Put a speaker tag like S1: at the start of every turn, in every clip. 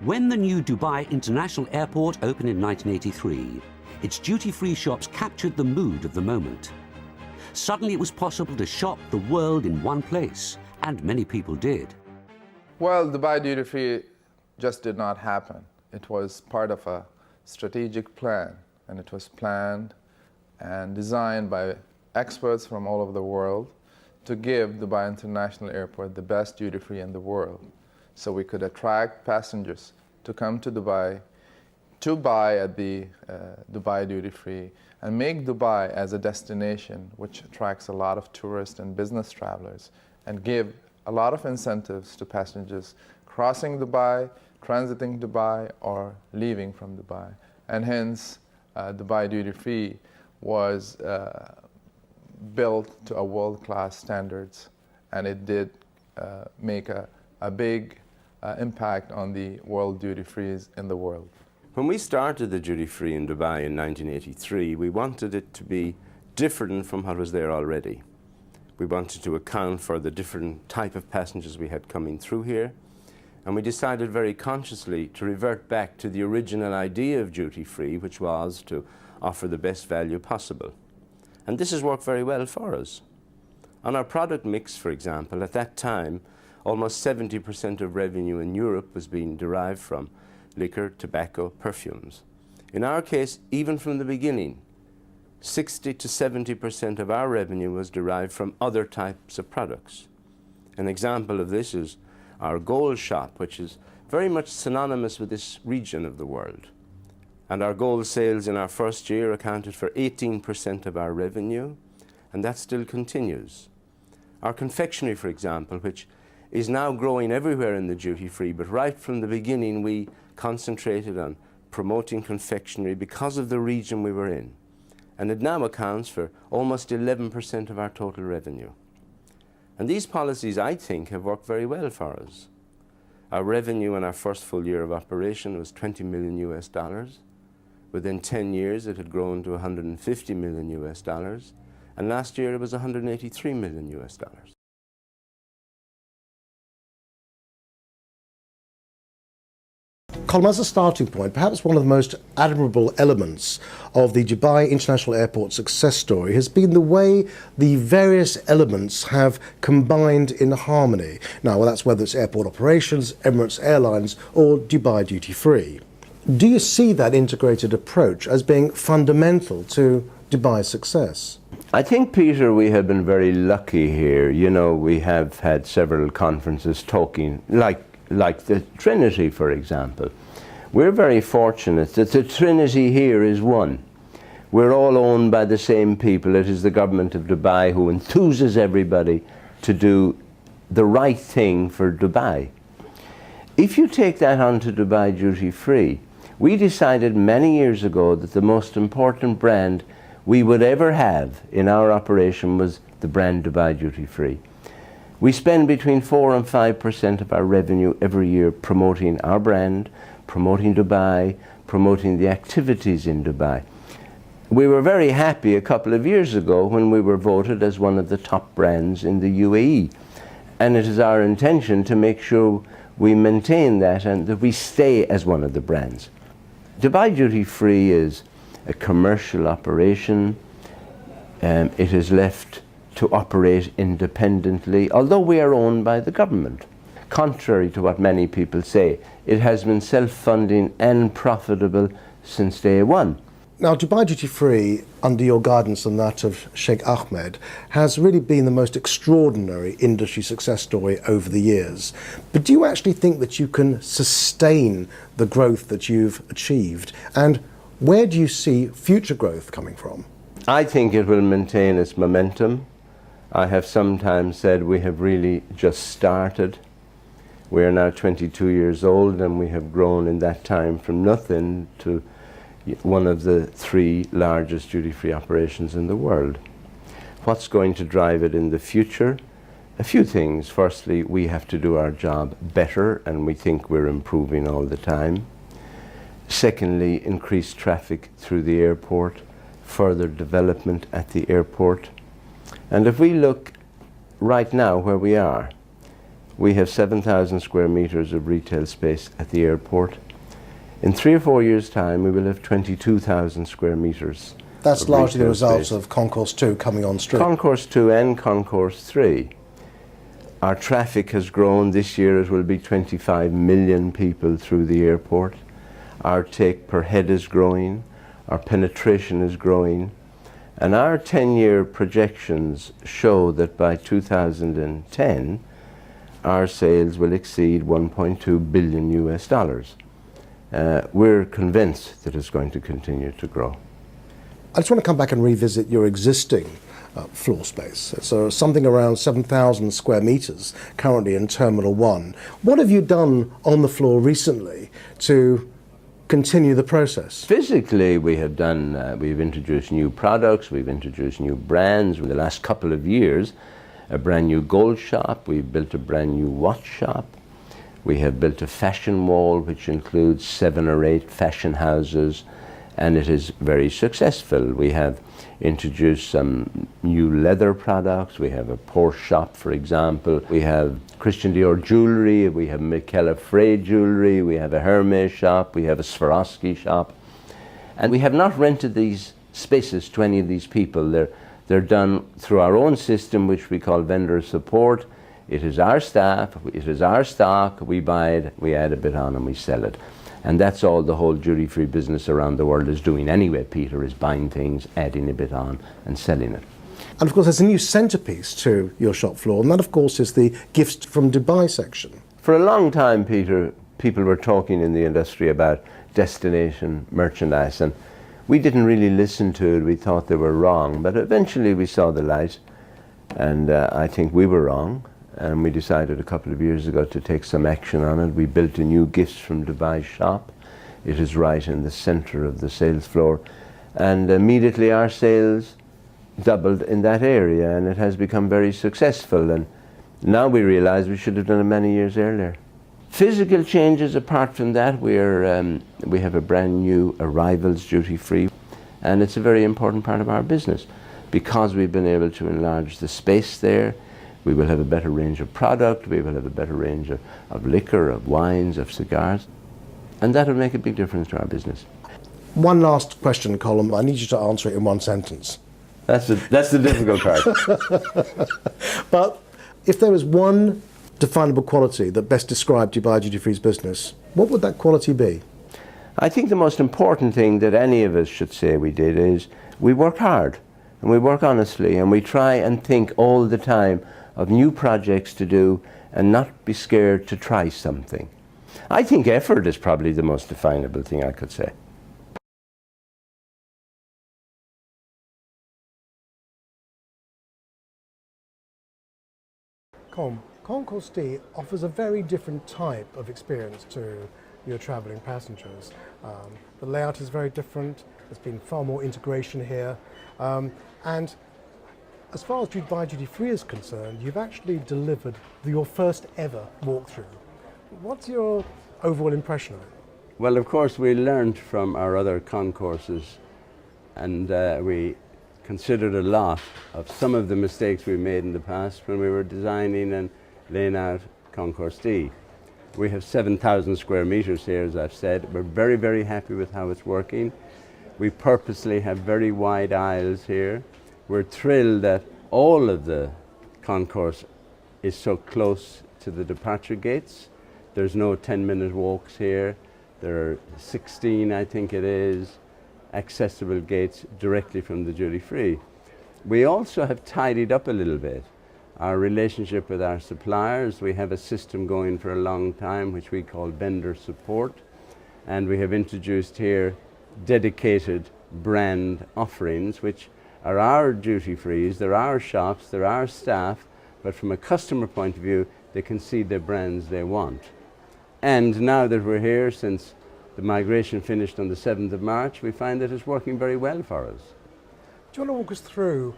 S1: When the new Dubai International Airport opened in 1983, its duty-free shops captured the mood of the moment. Suddenly it was possible to shop the world in one place, and many people did.
S2: Well, Dubai Duty Free just did not happen. It was part of a strategic plan, and it was planned and designed by experts from all over the world to give Dubai International Airport the best duty free in the world, so we could attract passengers to come to Dubai to buy at the Dubai Duty Free and make Dubai as a destination which attracts a lot of tourists and business travelers, and give a lot of incentives to passengers crossing Dubai, transiting Dubai, or leaving from Dubai. And hence, Dubai Duty Free was built to a world-class standards, and it did make a big impact on the world duty-frees in the world.
S3: When we started the duty-free in Dubai in 1983, we wanted it to be different from what was there already. We wanted to account for the different type of passengers we had coming through here, and we decided very consciously to revert back to the original idea of duty-free, which was to offer the best value possible. And this has worked very well for us. On our product mix, for example, at that time, almost 70% of revenue in Europe was being derived from liquor, tobacco, perfumes. In our case, even from the beginning, 60 to 70% of our revenue was derived from other types of products. An example of this is our gold shop, which is very much synonymous with this region of the world. And our gold sales in our first year accounted for 18% of our revenue, and that still continues. Our confectionery, for example, which is now growing everywhere in the duty-free, but right from the beginning we concentrated on promoting confectionery because of the region we were in. And it now accounts for almost 11% of our total revenue. And these policies, I think, have worked very well for us. Our revenue in our first full year of operation was $20 million US. Within 10 years, it had grown to $150 million US, and last year it was $183 million US.
S4: Colm, as a starting point, perhaps one of the most admirable elements of the Dubai International Airport success story has been the way the various elements have combined in harmony. Now, well, that's whether it's airport operations, Emirates Airlines, or Dubai Duty Free. Do you see that integrated approach as being fundamental to Dubai's success?
S3: I think, Peter, we have been very lucky here. You know, we have had several conferences talking, like the Trinity, for example. We're very fortunate that the Trinity here is one. We're all owned by the same people. It is the government of Dubai who enthuses everybody to do the right thing for Dubai. If you take that on to Dubai Duty Free, we decided many years ago that the most important brand we would ever have in our operation was the brand Dubai Duty Free. We spend between 4 and 5% of our revenue every year promoting our brand, promoting Dubai, promoting the activities in Dubai. We were very happy a couple of years ago when we were voted as one of the top brands in the UAE. And it is our intention to make sure we maintain that and that we stay as one of the brands. Dubai Duty Free is a commercial operation. It is left to operate independently, although we are owned by the government. Contrary to what many people say, it has been self-funding and profitable since day one.
S4: Now, Dubai Duty Free, under your guidance and that of Sheikh Ahmed, has really been the most extraordinary industry success story over the years. But do you actually think that you can sustain the growth that you've achieved? And where do you see future growth coming from?
S3: I think it will maintain its momentum. I have sometimes said we have really just started. We are now 22 years old, and we have grown in that time from nothing to one of the 3 largest duty-free operations in the world. What's going to drive it in the future? A few things. Firstly, we have to do our job better, and we think we're improving all the time. Secondly, increased traffic through the airport, further development at the airport. And if we look right now where we are, We have 7,000 square meters of retail space at the airport. In 3 or 4 years' time, we will have 22,000 square meters.
S4: That's largely the results
S3: space.
S4: of Concourse 2 coming on stream.
S3: Concourse 2 and Concourse 3. Our traffic has grown. This year it will be 25 million people through the airport. Our take per head is growing. Our penetration is growing. And our 10-year projections show that by 2010, our sales will exceed 1.2 billion US dollars. We're convinced that it's going to continue to grow.
S4: I just want to come back and revisit your existing floor space. So something around 7,000 square meters currently in Terminal 1. What have you done on the floor recently to continue the process?
S3: Physically, we have done, we've introduced new products, we've introduced new brands. In the last couple of years, a brand new gold shop, we've built a brand new watch shop. We have built a fashion wall which includes 7 or 8 fashion houses, and it is very successful. We have introduced some new leather products. We have a Porsche shop, for example. We have Christian Dior jewelry. We have Michele Frey jewelry. We have a Hermes shop. We have a Swarovski shop. And we have not rented these spaces to any of these people. They're done through our own system, which we call vendor support. It is our staff, it is our stock, we buy it, we add a bit on and we sell it. And that's all the whole duty-free business around the world is doing anyway, Peter, is buying things, adding a bit on and selling it.
S4: And of course there's a new centrepiece to your shop floor, and that of course is the Gifts from Dubai section.
S3: For a long time, Peter, people were talking in the industry about destination merchandise, and we didn't really listen to it. We thought they were wrong, but eventually we saw the light, and I think we were wrong. And we decided a couple of years ago to take some action on it. We built a new Gifts from Dubai shop. It is right in the center of the sales floor. And immediately our sales doubled in that area, and it has become very successful. And now we realize we should have done it many years earlier. Physical changes apart from that, we have a brand new arrivals duty free, and it's a very important part of our business because we've been able to enlarge the space there. We will have a better range of product, we will have a better range of liquor, of wines, of cigars, and that will make a big difference to our business.
S4: One last question, Colin. I need you to answer it in one sentence.
S3: That's the difficult part.
S4: But if there was one definable quality that best described Dubai Duty Free's business, what would that quality be?
S3: I think the most important thing that any of us should say we did is we work hard and we work honestly and we try and think all the time of new projects to do and not be scared to try something. I think effort is probably the most definable thing I could say.
S4: Concourse D offers a very different type of experience to your travelling passengers. The layout is very different, there's been far more integration here, and as far as Dubai Duty Free is concerned, you've actually delivered your first ever walkthrough. What's your overall impression of it?
S3: Well, of course, we learned from our other concourses, and we considered a lot of some of the mistakes we made in the past when we were designing and laying out Concourse D. We have 7,000 square meters here, as I've said. We're very, very happy with how it's working. We purposely have very wide aisles here. We're thrilled that all of the concourse is so close to the departure gates. There's no 10-minute walks here. There are 16, I think it is, accessible gates directly from the duty free. We also have tidied up a little bit our relationship with our suppliers. We have a system going for a long time which we call vendor support, and we have introduced here dedicated brand offerings which are our duty frees, they're our shops, they're our staff, but from a customer point of view, they can see the brands they want. And now that we're here, since the migration finished on the 7th of March, we find that it's working very well for us.
S4: Do you want to walk us through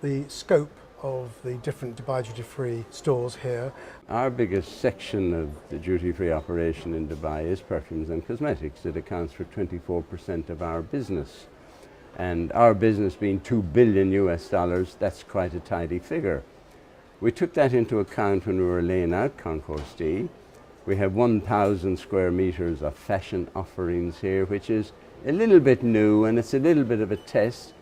S4: the scope of the different Dubai Duty Free stores here?
S3: Our biggest section of the duty free operation in Dubai is perfumes and cosmetics. It accounts for 24% of our business. And our business being $2 billion US, that's quite a tidy figure. We took that into account when we were laying out Concourse D. We have 1,000 square meters of fashion offerings here, which is a little bit new, and it's a little bit of a test,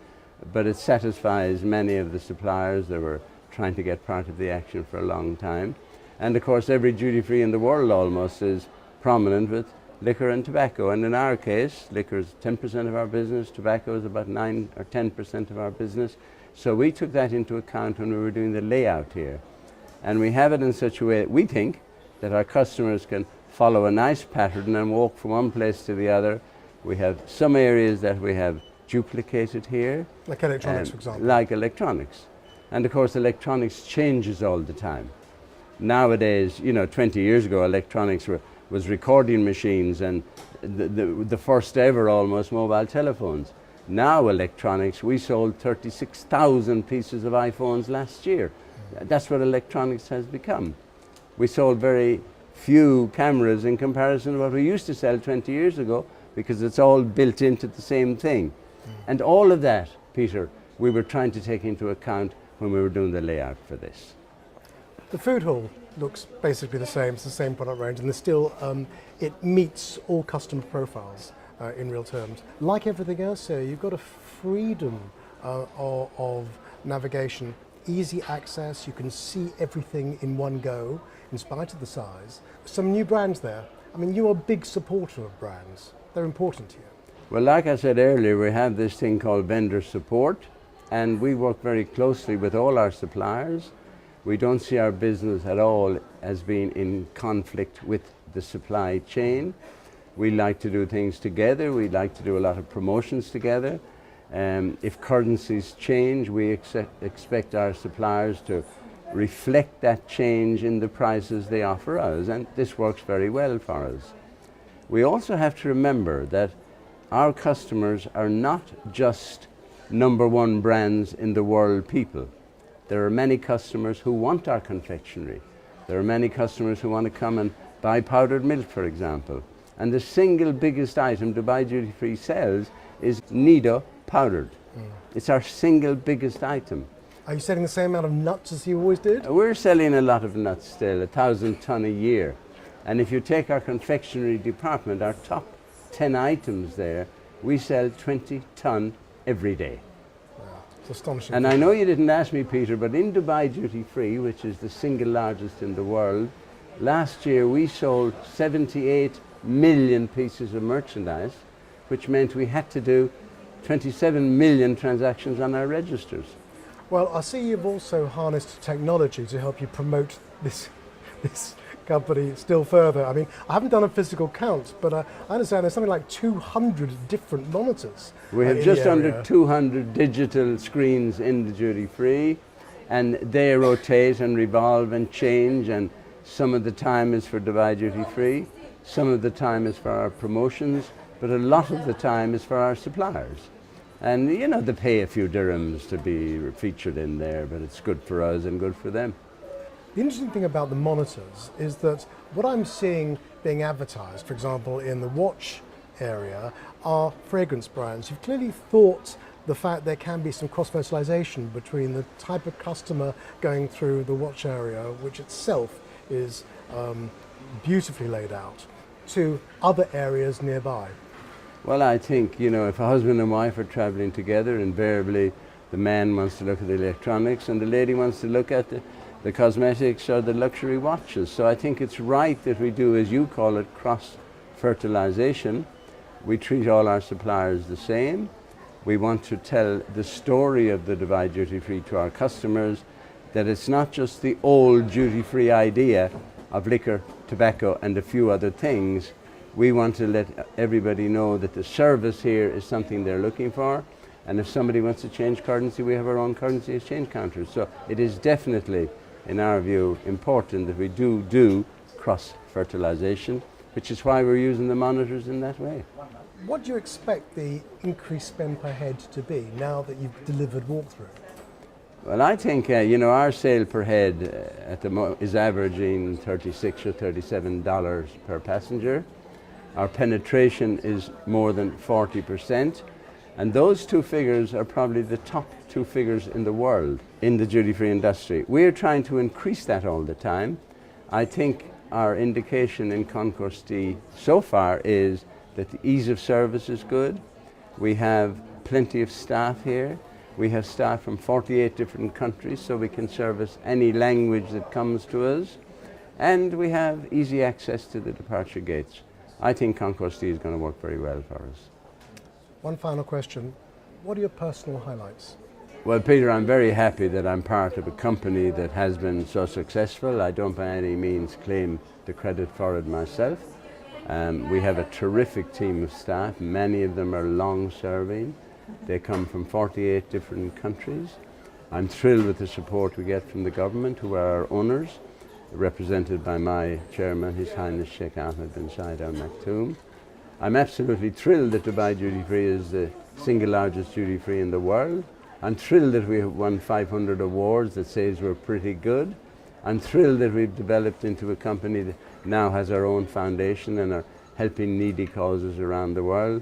S3: but it satisfies many of the suppliers that were trying to get part of the action for a long time. And of course, every duty-free in the world almost is prominent with liquor and tobacco. And in our case, liquor is 10% of our business, tobacco is about 9 or 10% of our business. So we took that into account when we were doing the layout here. And we have it in such a way that we think that our customers can follow a nice pattern and walk from one place to the other. We have some areas that we have duplicated here.
S4: Like electronics, for example.
S3: Like electronics. And of course, electronics changes all the time. Nowadays, 20 years ago, electronics was recording machines and the first ever almost mobile telephones. Now electronics, we sold 36,000 pieces of iPhones last year. That's what electronics has become. We sold very few cameras in comparison to what we used to sell 20 years ago, because it's all built into the same thing. And all of that, Peter, we were trying to take into account when we were doing the layout for this.
S4: The food hall looks basically the same. It's the same product range, and there's still, it meets all customer profiles in real terms. Like everything else here, you've got a freedom of navigation, easy access. You can see everything in one go, in spite of the size. Some new brands there. I mean, you're a big supporter of brands. They're important to you.
S3: Well, like I said earlier, we have this thing called vendor support, and we work very closely with all our suppliers. We don't see our business at all as being in conflict with the supply chain. We like to do things together. We like to do a lot of promotions together. If currencies change, we expect our suppliers to reflect that change in the prices they offer us, and this works very well for us. We also have to remember that our customers are not just #1 brands in the world people. There are many customers who want our confectionery. There are many customers who want to come and buy powdered milk, for example. And the single biggest item Dubai Duty Free sells is Nido powdered. It's our single biggest item.
S4: Are you selling the same amount of nuts as you always did?
S3: We're selling a lot of nuts still, 1,000 ton a year. And if you take our confectionery department, our top 10 items there, we sell 20 ton every day.
S4: It's astonishing.
S3: And I know you didn't ask me, Peter, but in Dubai Duty Free, which is the single largest in the world, last year we sold 78 million pieces of merchandise, which meant we had to do 27 million transactions on our registers.
S4: Well, I see you've also harnessed technology to help you promote this company still further. I mean, I haven't done a physical count, but I understand there's something like 200 different monitors.
S3: We have just under 200 digital screens in the duty free, and they rotate and revolve and change, and some of the time is for Dubai Duty Free, some of the time is for our promotions, but a lot of the time is for our suppliers. And they pay a few dirhams to be featured in there, but it's good for us and good for them.
S4: The interesting thing about the monitors is that what I'm seeing being advertised, for example, in the watch area, are fragrance brands. You've clearly thought the fact there can be some cross-fertilization between the type of customer going through the watch area, which itself is beautifully laid out, to other areas nearby.
S3: Well, I think, if a husband and wife are traveling together, invariably the man wants to look at the electronics and the lady wants to look at the cosmetics or the luxury watches. So I think it's right that we do, as you call it, cross-fertilization. We treat all our suppliers the same. We want to tell the story of the Dubai Duty Free to our customers, that it's not just the old duty-free idea of liquor, tobacco and a few other things. We want to let everybody know that the service here is something they're looking for, and if somebody wants to change currency, we have our own currency exchange counters. So it is definitely, in our view, important that we do cross-fertilization, which is why we're using the monitors in that way.
S4: What do you expect the increased spend per head to be now that you've delivered walkthrough?
S3: Well, I think, our sale per head is averaging $36 or $37 per passenger. Our penetration is more than 40%, And those two figures are probably the top two figures in the world in the duty-free industry. We're trying to increase that all the time. I think our indication in Concourse D so far is that the ease of service is good. We have plenty of staff here. We have staff from 48 different countries, so we can service any language that comes to us. And we have easy access to the departure gates. I think Concourse D is going to work very well for us.
S4: One final question. What are your personal highlights?
S3: Well, Peter, I'm very happy that I'm part of a company that has been so successful. I don't by any means claim the credit for it myself. We have a terrific team of staff. Many of them are long-serving. They come from 48 different countries. I'm thrilled with the support we get from the government, who are our owners, represented by my chairman, His Highness Sheikh Ahmed bin Zayed Al Maktoum. I'm absolutely thrilled that Dubai Duty Free is the single largest duty free in the world. I'm thrilled that we have won 500 awards that says we're pretty good. I'm thrilled that we've developed into a company that now has our own foundation and are helping needy causes around the world.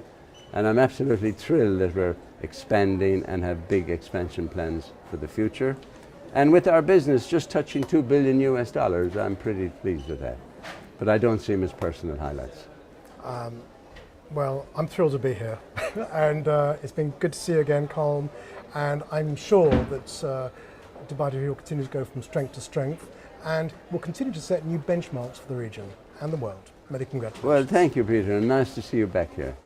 S3: And I'm absolutely thrilled that we're expanding and have big expansion plans for the future. And with our business just touching $2 billion US, I'm pretty pleased with that. But I don't see them as personal highlights.
S4: Well, I'm thrilled to be here, and it's been good to see you again, Colm, and I'm sure that Dubai Duty Free will continue to go from strength to strength, and will continue to set new benchmarks for the region and the world. Many congratulations.
S3: Well, thank you, Peter, and nice to see you back here.